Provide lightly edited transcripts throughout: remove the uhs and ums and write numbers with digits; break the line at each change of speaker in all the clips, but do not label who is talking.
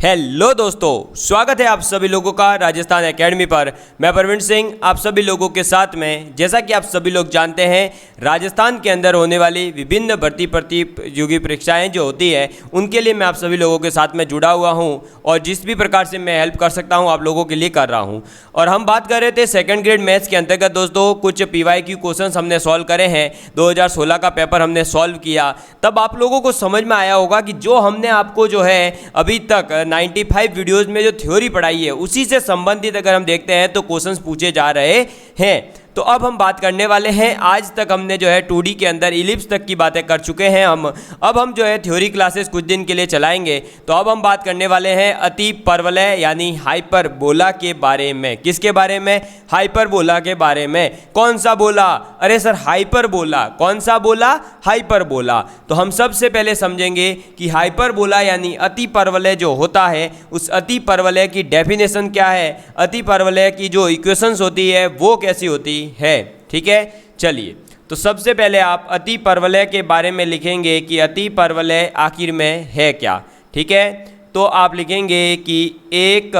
Hello दोस्तों, स्वागत है आप सभी लोगों का राजस्थान एकेडमी पर। मैं प्रवीण सिंह आप सभी लोगों के साथ में। जैसा कि आप सभी लोग जानते हैं, राजस्थान के अंदर होने वाली विभिन्न भर्ती प्रतियोगी परीक्षाएं जो होती है उनके लिए मैं आप सभी लोगों के साथ में जुड़ा हुआ हूं और जिस भी प्रकार से मैं हेल्प कर सकता हूं आप लोगों के लिए कर रहा हूं। और हम बात कर रहे थे सेकेंड ग्रेड मैथ्स के अंतर्गत दोस्तों कुछ PYQ क्वेश्चन हमने सॉल्व करे हैं। 2016 का पेपर हमने सॉल्व किया, तब आप लोगों को समझ में आया होगा कि जो हमने आपको जो है अभी तक 95 वीडियोज़ में जो थ्योरी पढ़ाई है उसी से संबंधित अगर हम देखते हैं तो क्वेश्चंस पूछे जा रहे हैं। तो अब हम बात करने वाले हैं, आज तक हमने जो है 2D के अंदर इलिप्स तक की बातें कर चुके हैं हम। अब हम जो है थ्योरी क्लासेस कुछ दिन के लिए चलाएंगे। तो अब हम बात करने वाले हैं अति परवलय यानी हाइपरबोला के बारे में। किसके बारे में? हाइपरबोला के बारे में। कौन सा बोला? अरे सर हाइपरबोला। कौन सा बोला? हाइपरबोला। तो हम सबसे पहले समझेंगे कि हाइपरबोला यानी अति परवलय जो होता है उस अति परवलय की डेफिनेशन क्या है, अति परवलय की जो इक्वेशंस होती है वो कैसी होती है। ठीक है, चलिए तो सबसे पहले आप अति परवलय के बारे में लिखेंगे कि अति परवलय आखिर में है क्या। ठीक है, तो आप लिखेंगे कि एक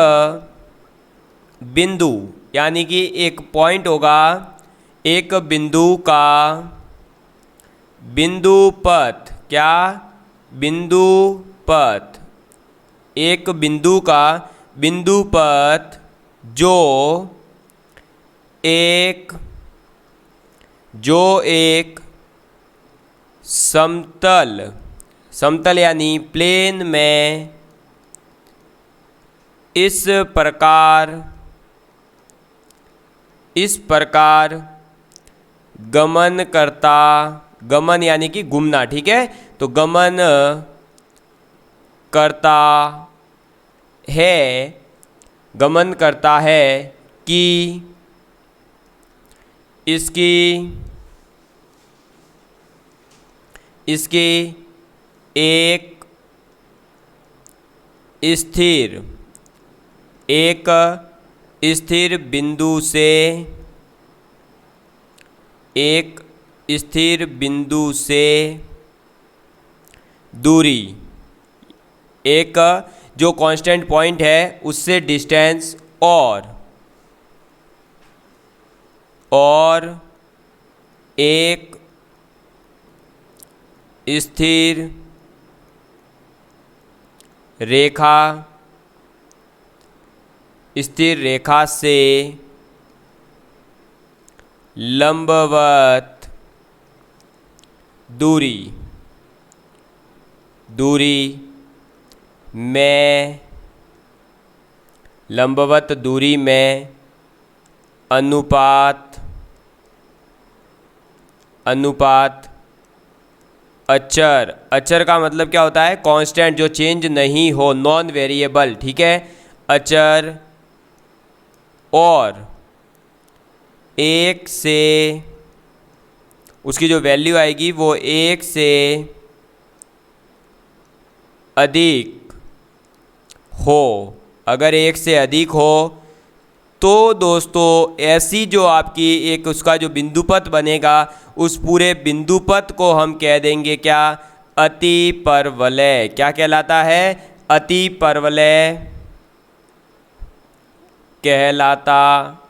बिंदु यानी कि एक पॉइंट होगा, एक बिंदु का बिंदुपथ। क्या? बिंदुपथ। एक बिंदु का बिंदुपथ जो एक समतल यानी प्लेन में इस प्रकार गमन यानी कि घूमना। ठीक है, तो गमन करता है कि इसकी एक स्थिर बिंदु से दूरी, एक जो कांस्टेंट पॉइंट है उससे डिस्टेंस और एक स्थिर रेखा से लंबवत दूरी में अनुपात अचर का मतलब क्या होता है? कांस्टेंट, जो चेंज नहीं हो, नॉन वेरिएबल। ठीक है, अचर और एक से उसकी जो वैल्यू आएगी वो एक से अधिक हो। अगर एक से अधिक हो तो दोस्तों ऐसी जो आपकी एक उसका जो बिंदुपथ बनेगा उस पूरे बिंदुपथ को हम कह देंगे क्या? अति परवलय। क्या कहलाता है? अति परवलय कहलाता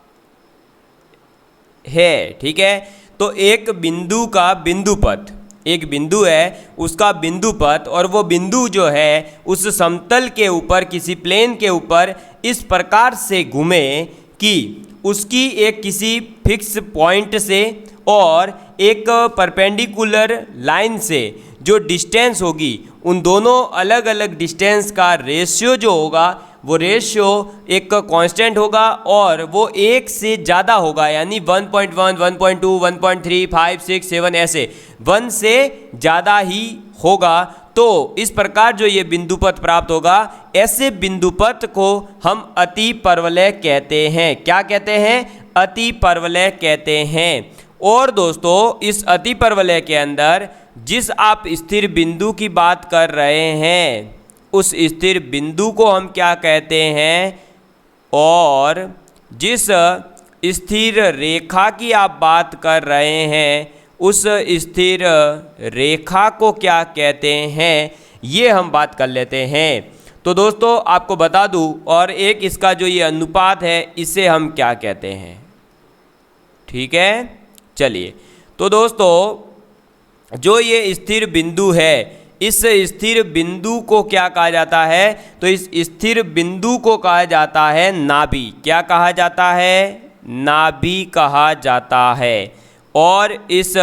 है। ठीक है, तो एक बिंदु का बिंदुपथ, एक बिंदु है उसका बिंदुपथ, और वो बिंदु जो है उस समतल के ऊपर किसी प्लेन के ऊपर इस प्रकार से घूमे कि उसकी एक किसी फिक्स पॉइंट से और एक परपेंडिकुलर लाइन से जो डिस्टेंस होगी उन दोनों अलग अलग डिस्टेंस का रेशियो जो होगा वो रेशियो एक कांस्टेंट होगा और वो एक से ज़्यादा होगा, यानी 1.1, 1.2, 1.3, 5, 6, 7 ऐसे 1 से ज़्यादा ही होगा। तो इस प्रकार जो ये बिंदुपथ प्राप्त होगा, ऐसे बिंदुपथ को हम अति परवलय कहते हैं। क्या कहते हैं? अति परवलय कहते हैं। और दोस्तों इस अति परवलय के अंदर जिस आप स्थिर बिंदु की बात कर रहे हैं उस स्थिर बिंदु को हम क्या कहते हैं, और जिस स्थिर रेखा की आप बात कर रहे हैं उस स्थिर रेखा को क्या कहते हैं, ये हम बात कर लेते हैं। तो दोस्तों आपको बता दूं, और एक इसका जो ये अनुपात है इसे हम क्या कहते हैं, ठीक है। चलिए, तो दोस्तों जो ये स्थिर बिंदु है, इस स्थिर बिंदु को क्या कहा जाता है, तो इस स्थिर बिंदु को कहा जाता है नाभि। क्या कहा जाता है, नाभि कहा जाता है। और इस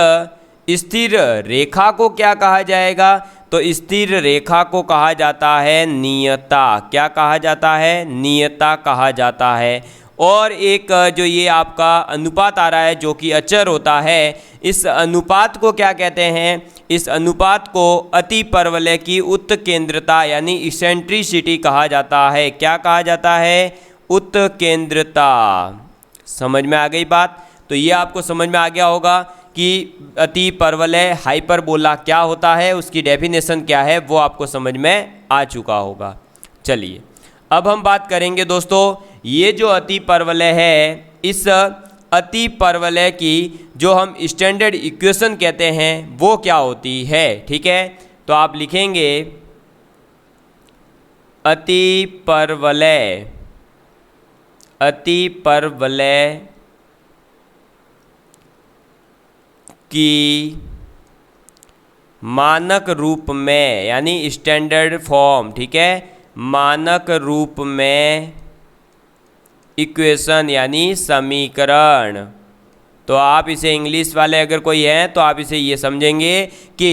स्थिर रेखा को क्या कहा जाएगा, तो स्थिर रेखा को कहा जाता है नियता। क्या कहा जाता है, नियता कहा जाता है। और एक जो ये आपका अनुपात आ रहा है जो कि अचर होता है, इस अनुपात को क्या कहते हैं, इस अनुपात को अतिपरवलय की उत्केंद्रता यानी इसेंट्रिसिटी कहा जाता है। क्या कहा जाता है, उत्केंद्रता। समझ में आ गई बात। तो ये आपको समझ में आ गया होगा कि अतिपरवलय हाइपरबोला क्या होता है, उसकी डेफिनेशन क्या है, वो आपको समझ में आ चुका होगा। चलिए, अब हम बात करेंगे दोस्तों, ये जो अतिपरवलय है, इस अतिपरवलय की जो हम स्टैंडर्ड इक्वेशन कहते हैं वो क्या होती है, ठीक है। तो आप लिखेंगे अतिपरवलय, अतिपरवलय की मानक रूप में यानी स्टैंडर्ड फॉर्म, ठीक है, मानक रूप में इक्वेशन यानी समीकरण। तो आप इसे इंग्लिश वाले अगर कोई हैं तो आप इसे ये समझेंगे कि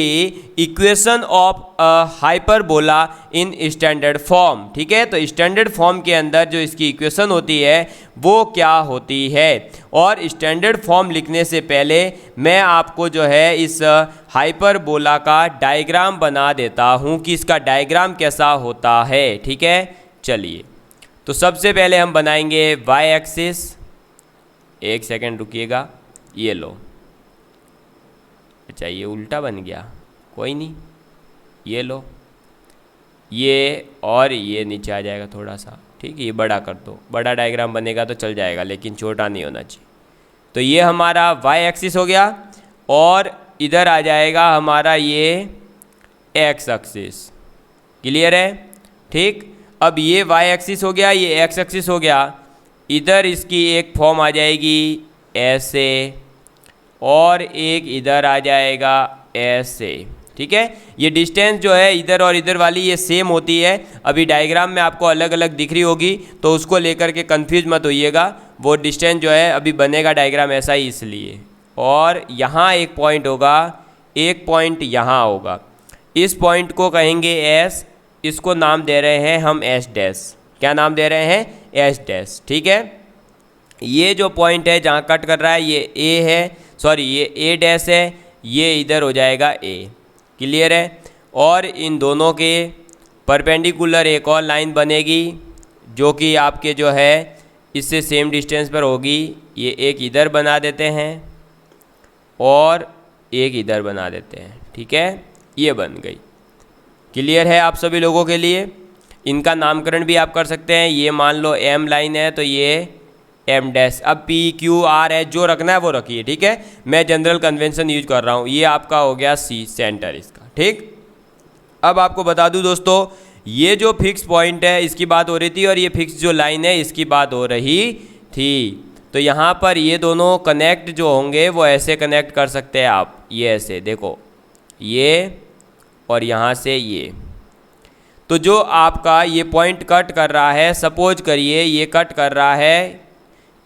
equation of hyperbola in standard form, ठीक है। तो स्टैंडर्ड फॉर्म के अंदर जो इसकी इक्वेशन होती है वो क्या होती है। और स्टैंडर्ड फॉर्म लिखने से पहले मैं आपको जो है इस हाइपरबोला का डायग्राम बना देता हूँ कि इसका डायग्राम कैसा होता है, ठीक है। चलिए, तो सबसे पहले हम बनाएंगे वाई एक्सिस। एक सेकेंड रुकिएगा, ये लो। अच्छा, ये उल्टा बन गया, कोई नहीं, ये लो, ये और ये नीचे आ जाएगा थोड़ा सा, ठीक है। ये बड़ा कर दो, बड़ा डायग्राम बनेगा तो चल जाएगा, लेकिन छोटा नहीं होना चाहिए। तो ये हमारा वाई एक्सिस हो गया, और इधर आ जाएगा हमारा ये एक्स एक्सिस। क्लियर है, ठीक। अब ये वाई एक्सिस हो गया, ये एक्स एक्सिस हो गया। इधर इसकी एक फॉर्म आ जाएगी ऐसे, और एक इधर आ जाएगा ऐसे, ठीक है। ये डिस्टेंस जो है इधर और इधर वाली ये सेम होती है। अभी डायग्राम में आपको अलग अलग दिख रही होगी, तो उसको लेकर के कंफ्यूज मत होइएगा। वो डिस्टेंस जो है अभी बनेगा डायग्राम ऐसा ही इसलिए। और यहाँ एक पॉइंट होगा, एक पॉइंट यहाँ होगा। इस पॉइंट को कहेंगे एस, इसको नाम दे रहे हैं हम एस डैश। क्या नाम दे रहे हैं, एस डैश, ठीक है। ये जो पॉइंट है जहाँ कट कर रहा है ये ए है, सॉरी ये ए डैश है, ये इधर हो जाएगा ए। क्लियर है। और इन दोनों के परपेंडिकुलर एक और लाइन बनेगी जो कि आपके जो है इससे सेम डिस्टेंस पर होगी। ये एक इधर बना देते हैं और एक इधर बना देते हैं, ठीक है। ये बन गई। क्लियर है आप सभी लोगों के लिए। इनका नामकरण भी आप कर सकते हैं। ये मान लो एम लाइन है तो ये एम डैश। अब पी क्यू आर है, जो रखना है वो रखिए, ठीक है। मैं जनरल कन्वेंशन यूज कर रहा हूँ। ये आपका हो गया सी, सेंटर इसका, ठीक। अब आपको बता दूँ दोस्तों, ये जो फिक्स पॉइंट है इसकी बात हो रही थी, और ये फिक्स जो लाइन है इसकी बात हो रही थी। तो यहाँ पर ये दोनों कनेक्ट जो होंगे वो ऐसे कनेक्ट कर सकते हैं आप, ये ऐसे देखो, ये और यहाँ से ये। तो जो आपका ये पॉइंट कट कर रहा है, सपोज करिए ये कट कर रहा है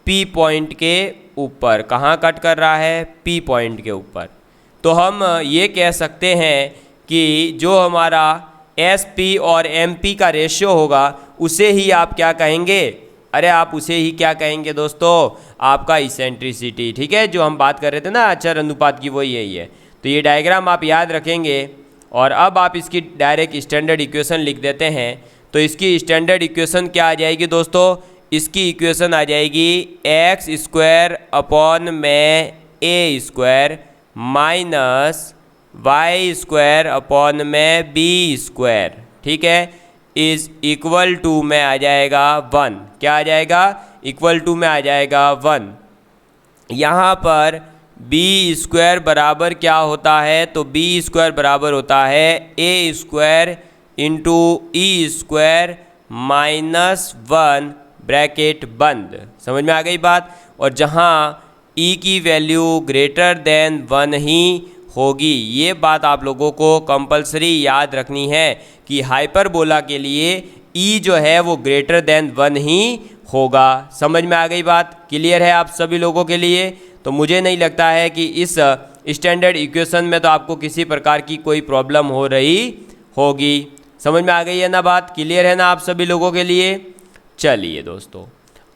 पी पॉइंट के ऊपर। कहाँ कट कर रहा है, पी पॉइंट के ऊपर। तो हम ये कह सकते हैं कि जो हमारा एस पी और एम पी का रेशियो होगा उसे ही आप क्या कहेंगे, अरे आप उसे ही क्या कहेंगे दोस्तों, आपका इसेंट्रिसिटी, ठीक है। जो हम बात कर रहे थे ना अचर अनुपात की, वो यही है। तो ये डायग्राम आप याद रखेंगे। और अब आप इसकी डायरेक्ट स्टैंडर्ड इक्वेशन लिख देते हैं। तो इसकी स्टैंडर्ड इक्वेशन क्या आ जाएगी दोस्तों, इसकी इक्वेशन आ जाएगी एक्स स्क्वायर अपॉन में A square minus Y square upon में बी स्क्वायर, ठीक है, इज इक्वल टू में आ जाएगा 1। क्या आ जाएगा, इक्वल टू में आ जाएगा 1। यहाँ पर बी स्क्वायर बराबर क्या होता है, तो बी स्क्वायर बराबर होता है A square into E square minus 1 bracket बंद। समझ में आ गई बात। और जहाँ ई की वैल्यू ग्रेटर देन 1 ही होगी, ये बात आप लोगों को कंपलसरी याद रखनी है कि हाइपरबोला के लिए ई जो है वो ग्रेटर देन 1 ही होगा। समझ में आ गई बात। क्लियर है आप सभी लोगों के लिए। तो मुझे नहीं लगता है कि इस स्टैंडर्ड इक्वेशन में तो आपको किसी प्रकार की कोई प्रॉब्लम हो रही होगी। समझ में आ गई है ना बात। क्लियर है ना आप सभी लोगों के लिए। चलिए दोस्तों,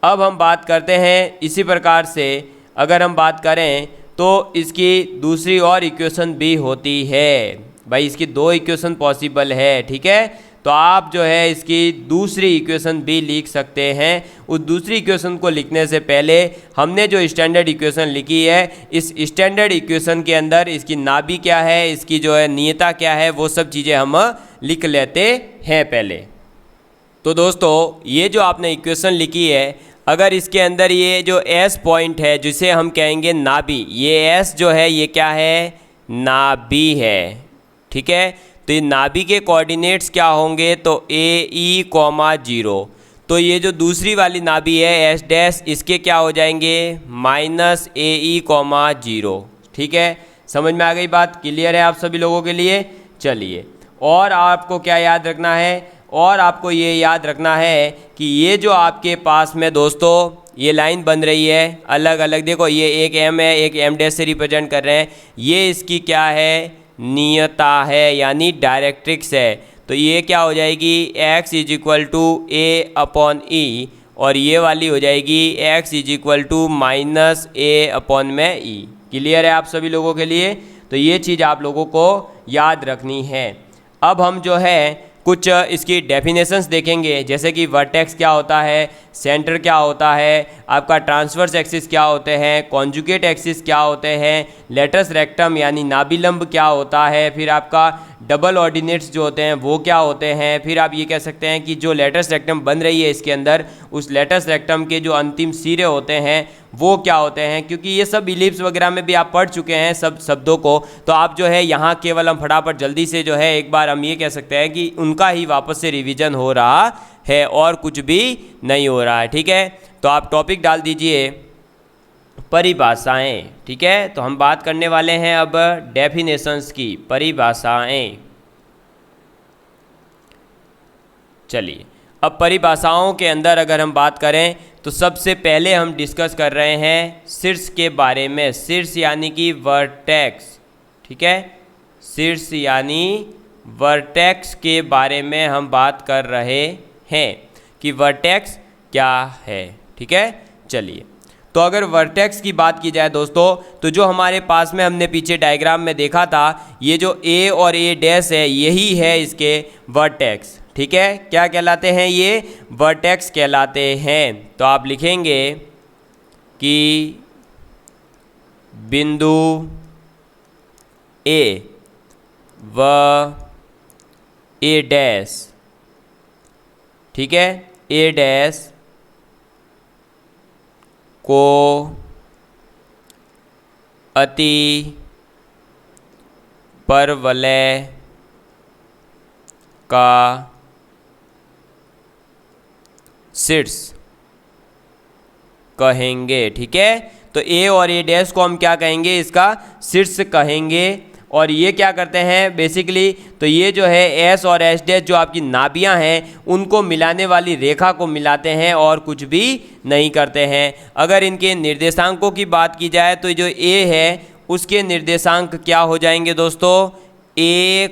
अब हम बात करते हैं इसी प्रकार से अगर हम बात करें तो इसकी दूसरी और इक्वेशन भी होती है। भाई इसकी 2 इक्वेशन पॉसिबल है, ठीक है। तो आप जो है इसकी दूसरी इक्वेशन भी लिख सकते हैं। उस दूसरी इक्वेशन को लिखने से पहले हमने जो स्टैंडर्ड इक्वेशन लिखी है, इस स्टैंडर्ड इक्वेशन के अंदर इसकी नाभि क्या है, इसकी जो है नियता क्या है, वो सब चीज़ें हम लिख लेते हैं पहले। तो दोस्तों, ये जो आपने इक्वेशन लिखी है, अगर इसके अंदर ये जो एस पॉइंट है जिसे हम कहेंगे नाभि, ये एस जो है ये क्या है, नाभि है, ठीक है। तो ये नाभि के कोऑर्डिनेट्स क्या होंगे, तो ए ई कॉमा 0। तो ये जो दूसरी वाली नाभि है एस डैश, इसके क्या हो जाएंगे, माइनस ए ई कॉमा 0, ठीक है। समझ में आ गई बात। क्लियर है आप सभी लोगों के लिए। चलिए, और आपको क्या याद रखना है, और आपको ये याद रखना है कि ये जो आपके पास में दोस्तों ये लाइन बन रही है अलग अलग, देखो ये एक एम है, एक एम डैश से रिप्रेजेंट कर रहे हैं, ये इसकी क्या है, नियता है यानी डायरेक्ट्रिक्स है। तो ये क्या हो जाएगी, x is equal to A upon E, और ये वाली हो जाएगी x is equal to minus A upon में ई। क्लियर है आप सभी लोगों के लिए। तो ये चीज़ आप लोगों को याद रखनी है। अब हम जो है कुछ इसकी डेफिनेशंस देखेंगे, जैसे कि वर्टेक्स क्या होता है, सेंटर क्या होता है, आपका ट्रांसवर्स एक्सिस क्या होते हैं, कॉन्जुगेट एक्सिस क्या होते हैं, लेटस रेक्टम यानी नाभिलंब क्या होता है, फिर आपका डबल ऑर्डिनेट्स जो होते हैं वो क्या होते हैं, फिर आप ये कह सकते हैं कि जो लेटस रेक्टम बन रही है इसके अंदर, उस लेटस रेक्टम के जो अंतिम सिरे होते हैं वो क्या होते हैं, क्योंकि ये सब इलिप्स वगैरह में भी आप पढ़ चुके हैं सब शब्दों को। तो आप जो है यहाँ केवल हम फटाफट जल्दी से जो है एक बार हम ये कह सकते हैं कि उनका ही वापस से रिवीजन हो रहा है और कुछ भी नहीं हो रहा है, ठीक है। तो आप टॉपिक डाल दीजिए परिभाषाएं, ठीक है। तो हम बात करने वाले हैं अब डेफिनेशंस की, परिभाषाएं। चलिए, अब परिभाषाओं के अंदर अगर हम बात करें तो सबसे पहले हम डिस्कस कर रहे हैं शीर्ष के बारे में। शीर्ष यानी कि वर्टेक्स, ठीक है। शीर्ष यानी वर्टेक्स के बारे में हम बात कर रहे हैं कि वर्टेक्स क्या है, ठीक है। चलिए, तो अगर वर्टेक्स की बात की जाए दोस्तों, तो जो हमारे पास में हमने पीछे डायग्राम में देखा था, ये जो ए और ए डैश है यही है इसके वर्टेक्स, ठीक है। क्या कहलाते हैं ये, वर्टेक्स कहलाते हैं। तो आप लिखेंगे कि बिंदु ए व ए डैश, ठीक है, ए डैश को अति परवलय का शीर्ष कहेंगे, ठीक है। तो ए और ए डैश को हम क्या कहेंगे, इसका शीर्ष कहेंगे। और ये क्या करते हैं बेसिकली, तो ये जो है एस और एस डैश जो आपकी नाभियां हैं उनको मिलाने वाली रेखा को मिलाते हैं और कुछ भी नहीं करते हैं। अगर इनके निर्देशांकों की बात की जाए तो जो ए है उसके निर्देशांक क्या हो जाएंगे दोस्तों, a,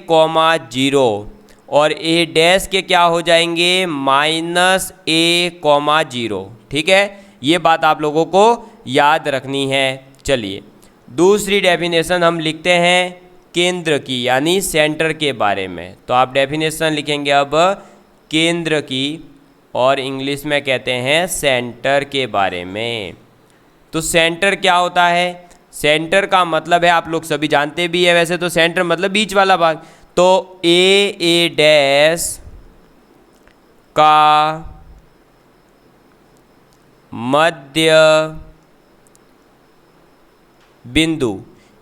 0, और ए डैश के क्या हो जाएंगे, -a, 0, ठीक है। ये बात आप लोगों को याद रखनी है। चलिए, दूसरी डेफिनेशन हम लिखते हैं केंद्र की यानी सेंटर के बारे में। तो आप डेफिनेशन लिखेंगे अब केंद्र की, और इंग्लिश में कहते हैं सेंटर के बारे में। तो सेंटर क्या होता है, सेंटर का मतलब है, आप लोग सभी जानते भी है वैसे, तो सेंटर मतलब बीच वाला भाग। तो ए डैश का मध्य बिंदु,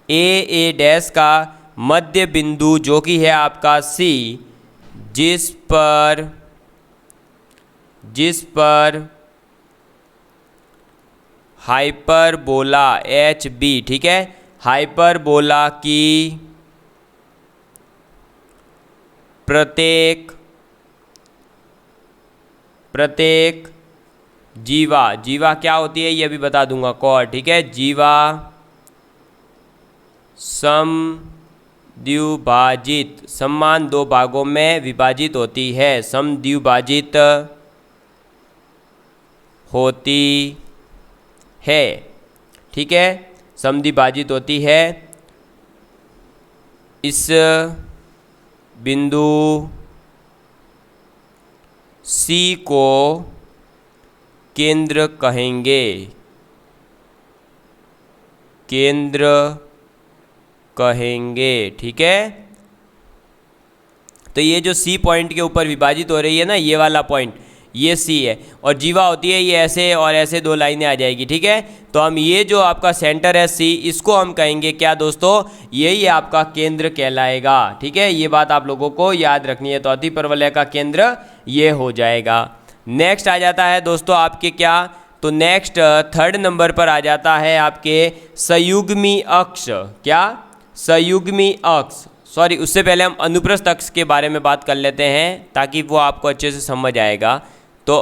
ए डैश का मध्य बिंदु जो कि है आपका सी, जिस पर हाइपरबोला एच बी, ठीक है, हाइपरबोला की प्रत्येक जीवा क्या होती है ये भी बता दूंगा, कॉर्ड, ठीक है, जीवा समद्विभाजित, समान दो भागों में विभाजित होती है, समद्विभाजित होती है, ठीक है, समद्विभाजित होती है। इस बिंदु C को केंद्र कहेंगे, ठीक है। तो ये जो C पॉइंट के ऊपर विभाजित हो रही है ना, ये वाला पॉइंट, ये C है, और जीवा होती है ये ऐसे और ऐसे दो लाइनें आ जाएगी, ठीक है। तो हम ये जो आपका सेंटर है C, इसको हम कहेंगे क्या दोस्तों, यही आपका केंद्र कहलाएगा, ठीक है। ये बात आप लोगों को याद रखनी है। तो अतिपरवलय का केंद्र ये हो जाएगा। नेक्स्ट आ जाता है दोस्तों आपके क्या, तो नेक्स्ट थर्ड नंबर पर आ जाता है आपके संयुग्मी अक्ष। क्या, संयुग्मी अक्ष, सॉरी उससे पहले हम अनुप्रस्थ अक्ष के बारे में बात कर लेते हैं ताकि वो आपको अच्छे से समझ आएगा। तो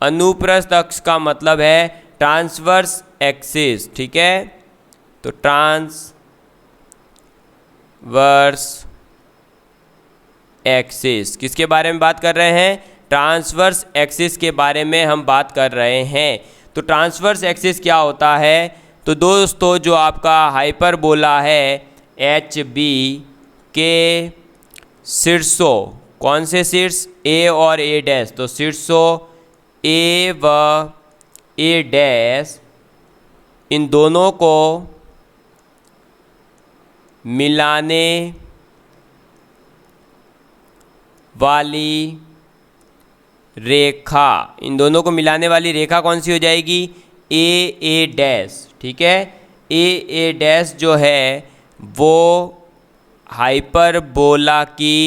अनुप्रस्थ अक्ष का मतलब है ट्रांसवर्स एक्सिस, ठीक है। तो ट्रांसवर्स एक्सिस किसके बारे में बात कर रहे हैं, ट्रांसवर्स एक्सिस के बारे में हम बात कर रहे हैं। तो ट्रांसवर्स एक्सिस क्या होता है, तो दोस्तों जो आपका हाइपरबोला है एच बी के शीर्षों, कौन से शीर्ष, ए और ए डैश, तो शीर्षों ए व ए डैश, इन दोनों को मिलाने वाली रेखा, इन दोनों को मिलाने वाली रेखा कौन सी हो जाएगी, ए डैश, ठीक है। ए डैश जो है वो हाइपरबोला की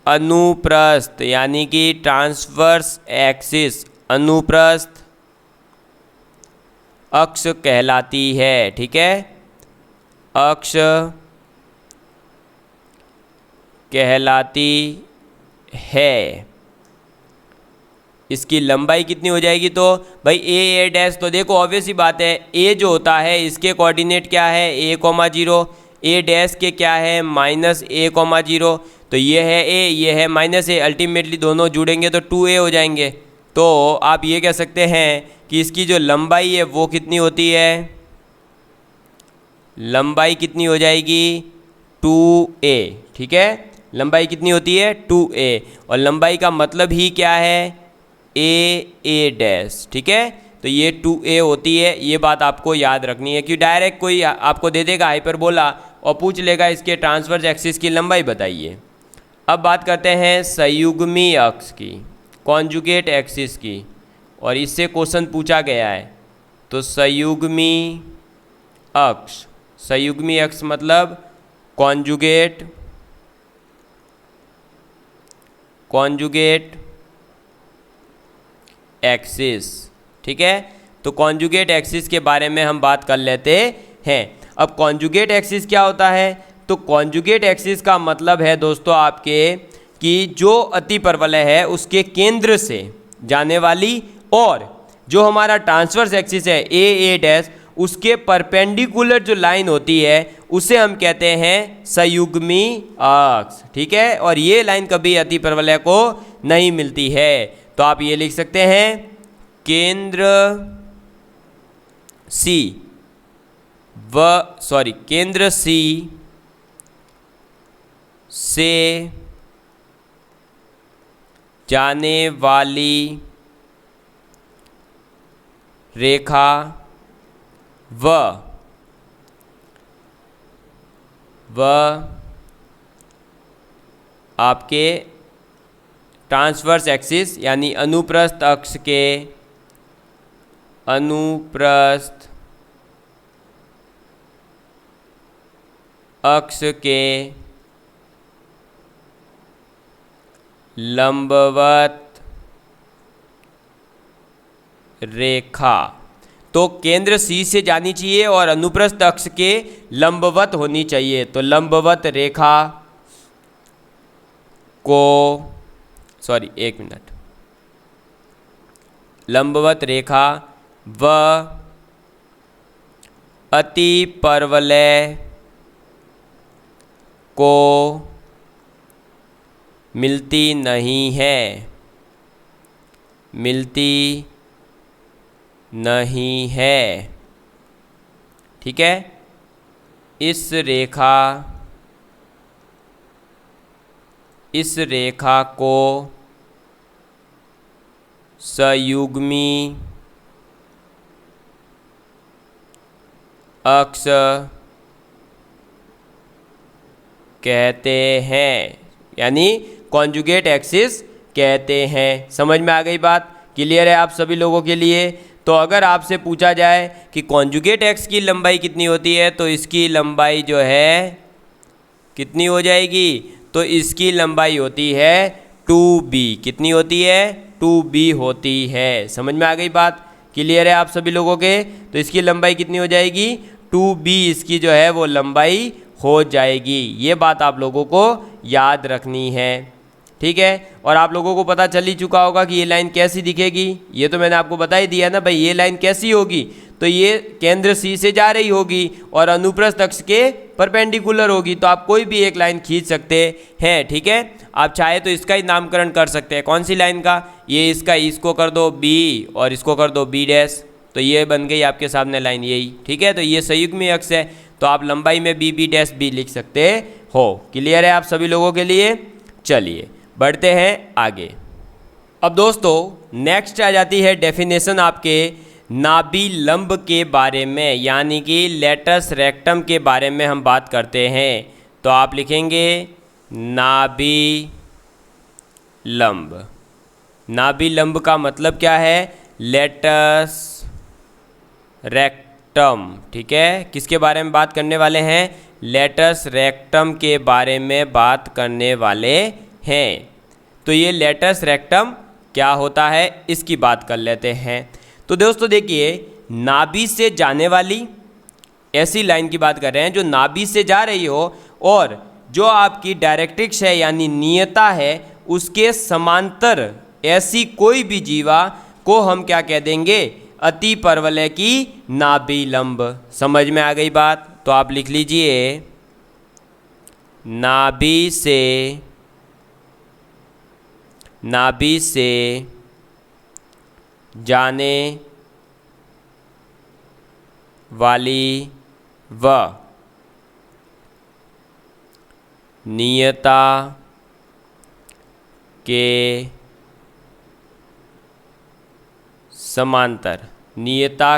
अनुप्रस्थ यानी कि ट्रांसवर्स एक्सिस, अनुप्रस्थ अक्ष कहलाती है, ठीक है, अक्ष कहलाती है। इसकी लंबाई कितनी हो जाएगी, तो भाई ए डैश, तो देखो ऑब्वियस ही बात है, ए जो होता है इसके कोऑर्डिनेट क्या है, a,0, ए डैश के क्या है, -a,0, तो ये है a, ये है -a, अल्टीमेटली दोनों जुड़ेंगे तो 2a हो जाएंगे। तो आप ये कह सकते हैं कि इसकी जो लंबाई है वो कितनी होती है, लंबाई कितनी हो जाएगी 2a, ठीक है, लंबाई कितनी होती है 2a, और लंबाई का मतलब ही क्या है ए डैश, ठीक है। तो ये 2a होती है, ये बात आपको याद रखनी है कि डायरेक्ट कोई आपको दे देगा हाइपरबोला और पूछ लेगा इसके ट्रांसवर्स एक्सिस की लंबाई बताइए। अब बात करते हैं संयुग्मी अक्ष की, कॉन्जुगेट एक्सिस की, और इससे क्वेश्चन पूछा गया है। तो संयुग्मी अक्ष मतलब कॉन्जुगेट एक्सिस, ठीक है। तो कॉन्जुगेट एक्सिस के बारे में हम बात कर लेते हैं। अब कॉन्जुगेट एक्सिस क्या होता है, तो कॉन्जुगेट एक्सिस का मतलब है दोस्तों आपके कि जो अतिपरवलय है उसके केंद्र से जाने वाली और जो हमारा ट्रांसवर्स एक्सिस है ए डैश, उसके परपेंडिकुलर जो लाइन होती है उसे हम कहते हैं संयुग्मी अक्ष, ठीक है। और ये लाइन कभी अतिपरवलय को नहीं मिलती है। तो आप ये लिख सकते हैं केंद्र सी से जाने वाली रेखा व आपके ट्रांसवर्स एक्सिस यानी अनुप्रस्थ अक्ष के अनुप्रस्थ अक्ष के लंबवत रेखा, तो केंद्र सी से जानी चाहिए और अनुप्रस्थ अक्ष के लंबवत होनी चाहिए। तो लंबवत रेखा को लंबवत रेखा व अतिपरवलय को मिलती नहीं है, ठीक है। इस रेखा को संयुग्मी अक्ष कहते हैं, यानी कॉन्जुगेट एक्सिस कहते हैं। समझ में आ गई बात? क्लियर है आप सभी लोगों के लिए? तो अगर आपसे पूछा जाए कि कॉन्जुगेट एक्स की लंबाई कितनी होती है, तो इसकी लंबाई जो है कितनी हो जाएगी? तो इसकी लंबाई होती है 2b। कितनी होती है? 2b होती है। समझ में आ गई बात? क्लियर है आप सभी लोगों के? तो इसकी लंबाई कितनी हो जाएगी? 2b इसकी जो है वो लंबाई हो जाएगी। ये बात आप लोगों को याद रखनी है, ठीक है। और आप लोगों को पता चल ही चुका होगा कि ये लाइन कैसी दिखेगी। ये तो मैंने आपको बता ही दिया ना भाई, ये लाइन कैसी होगी? तो ये केंद्र सी से जा रही होगी और अनुप्रस्थ अक्ष के परपेंडिकुलर होगी। तो आप कोई भी एक लाइन खींच सकते हैं, ठीक है। आप चाहे तो इसका ही नामकरण कर सकते हैं। कौन सी लाइन का? ये इसको कर दो b और इसको कर दो b डैश, तो ये बन गई आपके सामने लाइन यही, ठीक है। तो ये संयुग्मी अक्ष है, तो आप लंबाई में b डैश b लिख सकते हो। क्लियर है आप सभी लोगों के लिए? चलिए बढ़ते हैं आगे। अब दोस्तों नेक्स्ट आ जाती है डेफिनेशन आपके नाभि लंब के बारे में, यानी कि लेटस रेक्टम के बारे में हम बात करते हैं। तो आप लिखेंगे नाभि लंब। नाभि लंब का मतलब क्या है? लेटस रेक्टम, ठीक है। किसके बारे में बात करने वाले हैं? लेटस रेक्टम के बारे में बात करने वाले हैं। तो ये लेटस रेक्टम क्या होता है, इसकी बात कर लेते हैं। तो दोस्तों देखिए, नाभि से जाने वाली ऐसी लाइन की बात कर रहे हैं जो नाभि से जा रही हो और जो आपकी डायरेक्ट्रिक्स है यानी नियता है उसके समांतर ऐसी कोई भी जीवा को हम क्या कह देंगे? अति परवलय की नाभि लंब। समझ में आ गई बात? तो आप लिख लीजिए नाभि से जाने वाली व नियता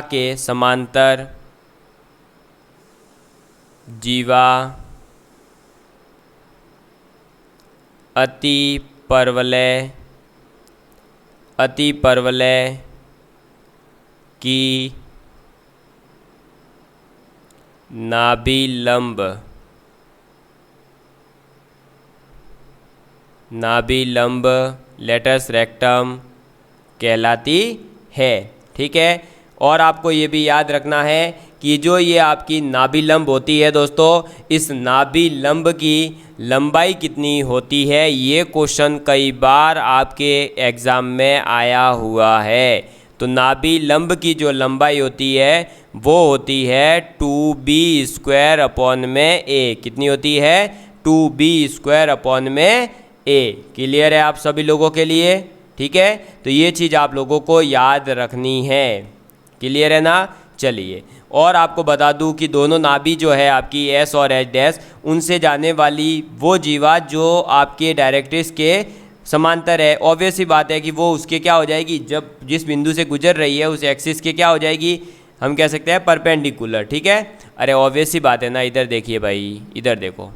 के समांतर जीवा अति परवलय की नाभि लंब लेटस रेक्टम कहलाती है, ठीक है। और आपको ये भी याद रखना है कि जो ये आपकी नाभि लंब होती है दोस्तों, इस नाभि लंब की लंबाई कितनी होती है, ये क्वेश्चन कई बार आपके एग्ज़ाम में आया हुआ है। तो नाभि लंब की जो लंबाई होती है वो होती है 2b² कितनी होती है? 2b² क्लियर है आप सभी लोगों के लिए? ठीक है, तो ये चीज़ आप लोगों को याद रखनी है। क्लियर है ना? चलिए, और आपको बता दूं कि दोनों नाभि जो है आपकी S और H' उनसे जाने वाली वो जीवा जो आपके डायरेक्ट्रिक्स के समांतर है, ऑब्वियस ही बात है कि वो उसके क्या हो जाएगी, जब जिस बिंदु से गुजर रही है उस एक्सिस के क्या हो जाएगी, हम कह सकते हैं परपेंडिकुलर। ठीक है, अरे ऑब्वियस ही बात है ना। इधर देखिए भाई, इधर देखो,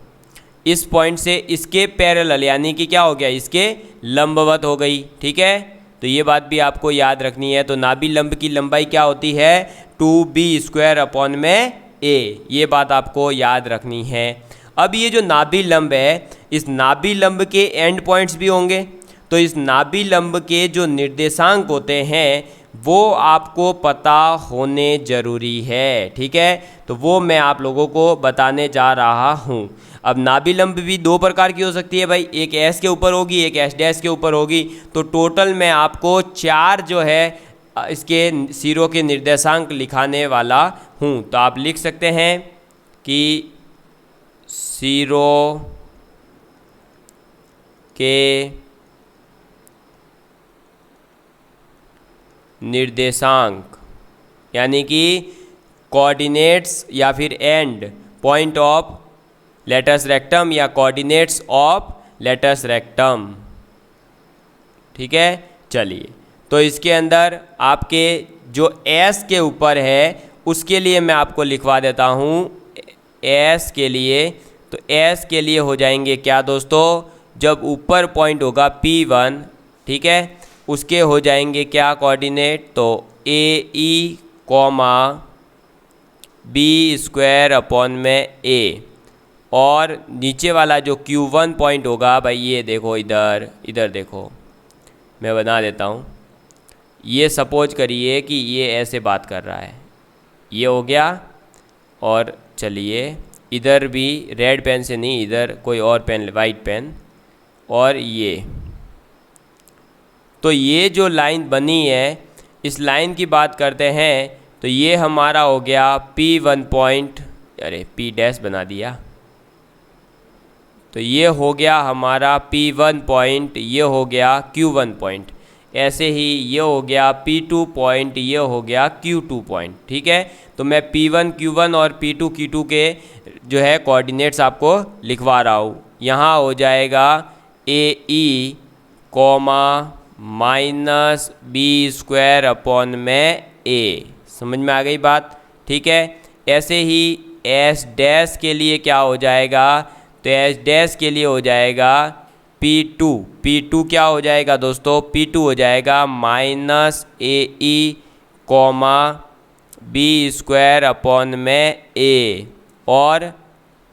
इस पॉइंट से इसके पैरेलल यानी कि क्या हो गया, इसके लंबवत हो गई। ठीक है, तो ये बात भी आपको याद रखनी है। तो नाभि लंब की लंबाई क्या होती है? 2b² में a, ये बात आपको याद रखनी है। अब ये जो नाभि लंब है, इस नाभि लंब के एंड पॉइंट्स भी होंगे, तो इस नाभि लंब के जो निर्देशांक होते हैं वो आपको पता होने ज़रूरी है। ठीक है, तो वो मैं आप लोगों को बताने जा रहा हूँ। अब नाभि लंब भी दो प्रकार की हो सकती है भाई, एक एस के ऊपर होगी, एक एस डैश के ऊपर होगी। तो टोटल मैं आपको 4 जो है इसके सिरों के निर्देशांक लिखाने वाला हूँ। तो आप लिख सकते हैं कि सिरों के निर्देशांक यानी कि कोऑर्डिनेट्स या फिर end point of latus rectum या कोऑर्डिनेट्स ऑफ लेटस रेक्टम। ठीक है, चलिए, तो इसके अंदर आपके जो एस के ऊपर है उसके लिए मैं आपको लिखवा देता हूँ। एस के लिए, तो एस के लिए हो जाएंगे क्या दोस्तों, जब ऊपर पॉइंट होगा P1, ठीक है, उसके हो जाएंगे क्या कोऑर्डिनेट, तो ए E comma B square upon में ए, और नीचे वाला जो Q1 पॉइंट होगा भाई, ये देखो इधर, इधर देखो मैं बना देता हूँ। ये सपोज करिए कि ये ऐसे बात कर रहा है, ये हो गया। और चलिए इधर भी रेड पेन से नहीं, इधर कोई और पेन, वाइट पेन, और ये, तो ये जो लाइन बनी है इस लाइन की बात करते हैं, तो ये हमारा हो गया P1 पॉइंट, अरे P डैश बना दिया, तो ये हो गया हमारा P1 पॉइंट, ये हो गया Q1 पॉइंट, ऐसे ही ये हो गया P2 पॉइंट, ये हो गया Q2 पॉइंट। ठीक है, तो मैं P1 Q1 और P2 Q2 के जो है कोऑर्डिनेट्स आपको लिखवा रहा हूँ। यहाँ हो जाएगा A E comma minus B square upon में ए, समझ में आ गई बात। ठीक है, ऐसे ही एस डैश के लिए क्या हो जाएगा, तो एस डैश के लिए हो जाएगा P2 क्या हो जाएगा दोस्तों, P2 हो जाएगा minus A E comma B square upon में ए, और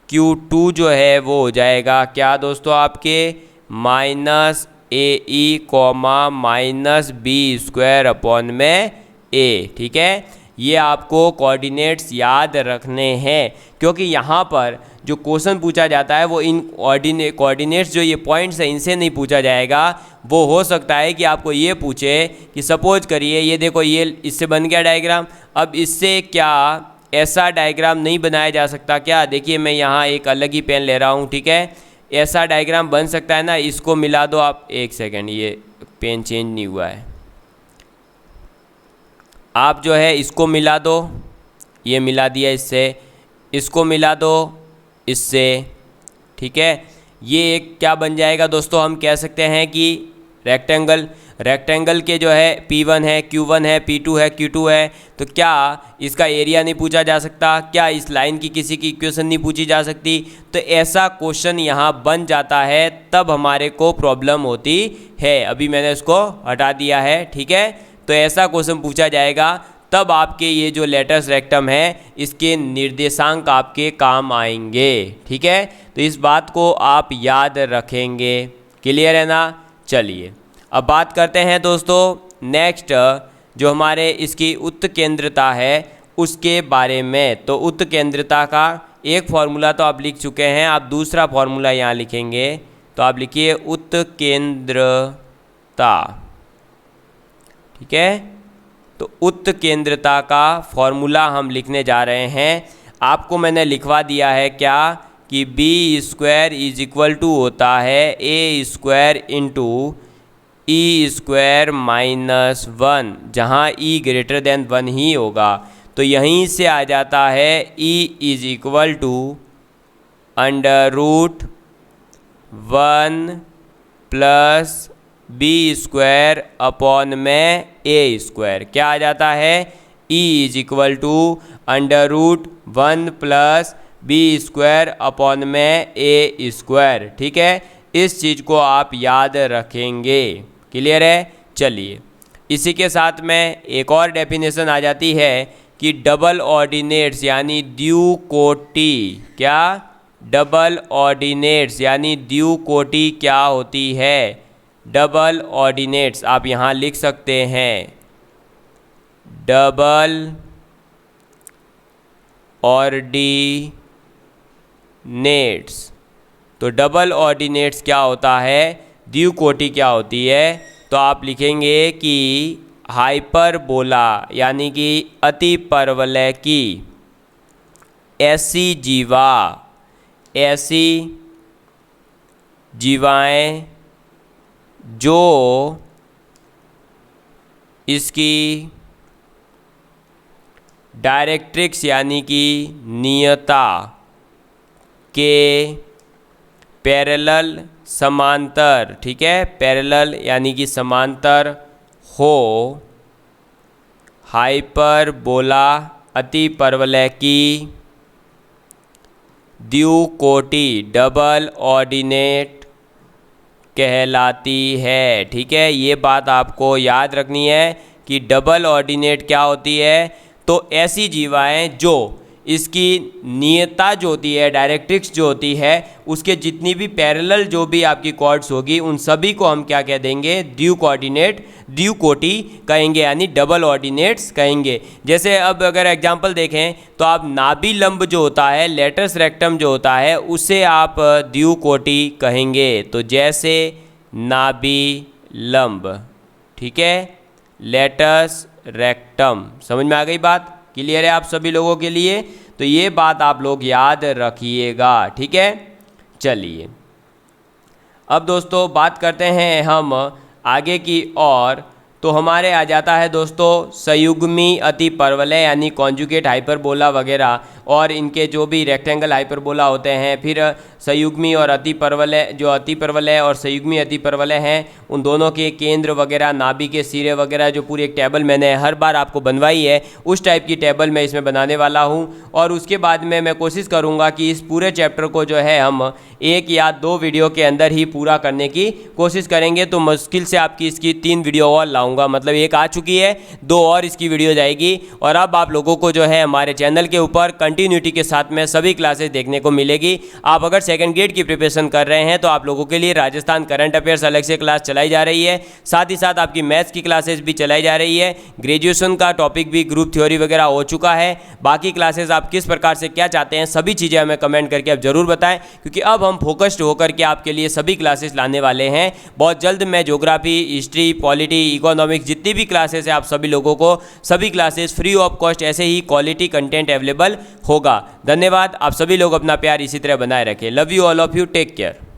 Q2 जो है वो हो जाएगा क्या दोस्तों आपके, minus A E comma minus B square upon में ए। ठीक है, ये आपको कोऑर्डिनेट्स याद रखने हैं, क्योंकि यहाँ पर जो क्वेश्चन पूछा जाता है वो इन कोऑर्डिनेट्स जो ये पॉइंट्स हैं इनसे नहीं पूछा जाएगा। वो हो सकता है कि आपको ये पूछे कि सपोज करिए ये देखो, ये इससे बन गया डायग्राम, अब इससे क्या ऐसा डायग्राम नहीं बनाया जा सकता क्या। देखिए मैं यहाँ एक अलग ही पेन ले रहा हूँ, ठीक है, ऐसा डायग्राम बन सकता है ना, इसको मिला दो आप, एक सेकेंड, ये पेन चेंज नहीं हुआ है, आप जो है इसको मिला दो, ये मिला दिया इससे, इसको मिला दो इससे। ठीक है, ये एक क्या बन जाएगा दोस्तों, हम कह सकते हैं कि रेक्टेंगल के जो है P1 है, Q1 है, P2 है, Q2 है, तो क्या इसका एरिया नहीं पूछा जा सकता, क्या इस लाइन की किसी की इक्वेशन नहीं पूछी जा सकती। तो ऐसा क्वेश्चन यहाँ बन जाता है, तब हमारे को प्रॉब्लम होती है। अभी मैंने इसको हटा दिया है, ठीक है, तो ऐसा क्वेश्चन पूछा जाएगा, तब आपके ये जो लेटस रेक्टम है इसके निर्देशांक आपके काम आएंगे। ठीक है, तो इस बात को आप याद रखेंगे, क्लियर है ना। चलिए अब बात करते हैं दोस्तों नेक्स्ट, जो हमारे इसकी उत्केंद्रता है उसके बारे में। तो उत्केंद्रता का एक फॉर्मूला तो आप लिख चुके हैं, आप दूसरा फॉर्मूला यहाँ लिखेंगे, तो आप लिखिए उत्केंद्रता। ठीक है, तो उत्केंद्रता का फॉर्मूला हम लिखने जा रहे हैं। आपको मैंने लिखवा दिया है क्या कि B square is equal to होता है A square into E square minus 1, जहाँ ई ग्रेटर देन 1 ही होगा। तो यहीं से आ जाता है E is equal to under root 1 plus B square upon में ए स्क्वायर, क्या आ जाता है, E is equal to under root 1 plus B square upon में ए स्क्वायर। ठीक है, इस चीज़ को आप याद रखेंगे, क्लियर है। चलिए इसी के साथ में एक और डेफिनेशन आ जाती है कि डबल ऑर्डिनेट्स यानी द्विकोटि, क्या डबल ऑर्डिनेट्स यानी द्विकोटि क्या होती है? डबल ऑर्डिनेट्स आप यहाँ लिख सकते हैं, डबल ऑर्डिनेट्स। तो डबल ऑर्डिनेट्स क्या होता है, द्विकोटि क्या होती है? तो आप लिखेंगे कि हाइपरबोला यानी कि अति परवलय की ऐसी जीवाएं जो इसकी डायरेक्ट्रिक्स यानी कि नियता के पैरेलल समांतर, ठीक है, पैरेलल यानी कि समांतर हो, हाइपरबोला अति परवलय की द्विकोटि डबल ऑर्डिनेट कहलाती है। ठीक है, ये बात आपको याद रखनी है कि डबल ऑर्डिनेट क्या होती है? तो ऐसी जीवाएं जो इसकी नियता जो होती है, डायरेक्ट्रिक्स जो होती है, उसके जितनी भी पैरेलल जो भी आपकी कॉर्ड्स होगी उन सभी को हम क्या कह देंगे? द्विकोटि कहेंगे, यानी डबल ऑर्डिनेट्स कहेंगे। जैसे अब अगर एग्जांपल देखें तो आप नाभिलंब जो होता है, लेटस रेक्टम जो होता है, उसे आप द्विकोटि कहेंगे। तो जैसे नाभिलंब, ठीक है, लेटस रेक्टम। समझ में आ गई बात? क्लियर है आप सभी लोगों के लिए? तो ये बात आप लोग याद रखिएगा, ठीक है। चलिए अब दोस्तों बात करते हैं हम आगे की और। तो हमारे आ जाता है दोस्तों संयुग्मी अति परवलय यानी कॉन्जुगेट हाइपरबोला वगैरह, और इनके जो भी रेक्टेंगल हाइपरबोला होते हैं। फिर संयुग्मी और अति परवलय, जो अति परवलय और संयुग्मी अति परवलय हैं, उन दोनों के केंद्र वगैरह, नाभि के सिरे वगैरह, जो पूरी एक टेबल मैंने हर बार आपको बनवाई है, उस टाइप की टेबल मैं इसमें बनाने वाला हूं। और उसके बाद में मैं कोशिश करूंगा कि इस पूरे चैप्टर को जो है हम 1 या 2 वीडियो के अंदर ही पूरा करने की कोशिश करेंगे। तो मुश्किल से आपकी इसकी 3 वीडियो और लाऊंगा, मतलब 1 आ चुकी है, 2 और इसकी वीडियो जाएगी। और अब आप लोगों को जो है हमारे चैनल के ऊपर कंटिन्यूटी के साथ में सभी क्लासेस देखने को मिलेगी। आप अगर सेकंड ग्रेड की प्रिपरेशन कर रहे हैं तो आप लोगों के लिए राजस्थान करंट अफेयर्स अलग से क्लास चलाई जा रही है, साथ ही साथ आपकी मैथ्स की क्लासेस भी चलाई जा रही है। ग्रेजुएशन का टॉपिक भी ग्रुप थ्योरी वगैरह हो चुका है। बाकी क्लासेस आप किस प्रकार से क्या चाहते हैं, सभी चीज़ें हमें कमेंट करके आप जरूर बताएं, क्योंकि अब हम फोकस्ड होकर के आपके लिए सभी क्लासेस लाने वाले हैं। बहुत जल्द मैं ज्योग्राफी, हिस्ट्री, पॉलिटी, इकोनॉमिक्स, जितनी भी क्लासेस है आप सभी लोगों को सभी क्लासेस फ्री ऑफ कॉस्ट ऐसे ही क्वालिटी कंटेंट अवेलेबल होगा। धन्यवाद। आप सभी लोग अपना प्यार इसी तरह बनाए रखें। Love you all of you, take care.